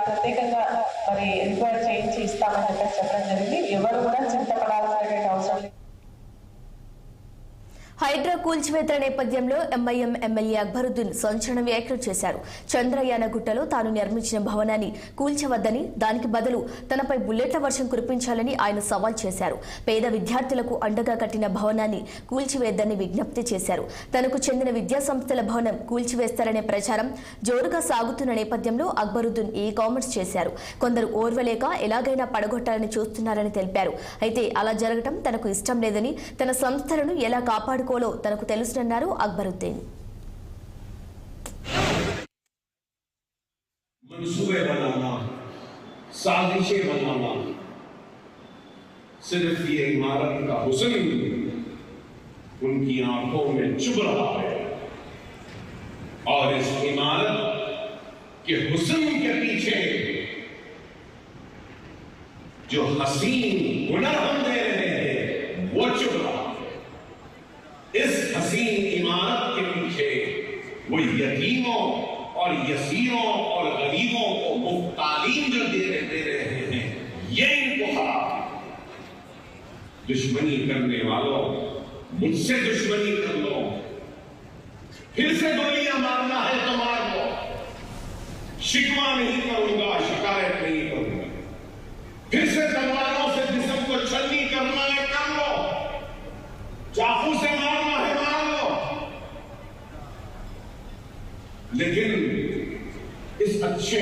ప్రత్యేకంగా మరి ఎంక్వైరీ చేయించి ఇస్తామని చెప్పడం జరిగింది. ఎవరు కూడా చింతపడాల్సినటువంటి అవసరం లేదు. హైడ్రా కూల్చివేతల నేపథ్యంలో ఎంఐఎం ఎమ్మెల్యే అక్బరుద్దీన్ సంచలన వ్యాఖ్యలు చేశారు. చంద్రయాన గుట్టలో తాను నిర్మించిన భవనాన్ని కూల్చవద్దని, దానికి బదులు తనపై బుల్లెట్ల వర్షం కురిపించాలని ఆయన సవాల్ చేశారు. పేద విద్యార్థులకు అండగా కట్టిన భవనాన్ని కూల్చివేద్దని విజ్ఞప్తి చేశారు. తనకు చెందిన విద్యాసంస్థల భవనం కూల్చివేస్తారనే ప్రచారం జోరుగా సాగుతున్న నేపథ్యంలో అక్బరుద్దీన్ ఈ కామెంట్స్ చేశారు. కొందరు ఓర్వలేక ఎలాగైనా పడగొట్టాలని చూస్తున్నారని తెలిపారు. అయితే అలా జరగడం తనకు ఇష్టం లేదని, తన సంస్థలను ఎలా కాపాడుకోవాలో తనకు తెలుసునన్నారు అక్బరుద్దీన్. मंसूबे बनाना, साजिशें बनाना, सिर्फ ये इमारत का हुस्न उनकी आंखों में चुभ रहा है और इस इमारत के हुस्न के पीछे जो हसीन हुनर हम दे रहे हैं वो चुभ रहा है। इस हसीन इमारत के पीछे वो यतीमों और यसीरों और गरीबों को मुफ्त तालीम जो दे रहे हैं ये इनको खराब है। दुश्मनी करने वालों, मुझसे दुश्मनी कर लो, फिर से गोलियां मारना है तो मार लो, शिकवा नहीं करूंगा, शिकायत नहीं करूंगा, फिर से तलवारों से जिस्म को छलनी करना है कर लो, चाकू से मारना है मार लो, लेकिन इस अच्छे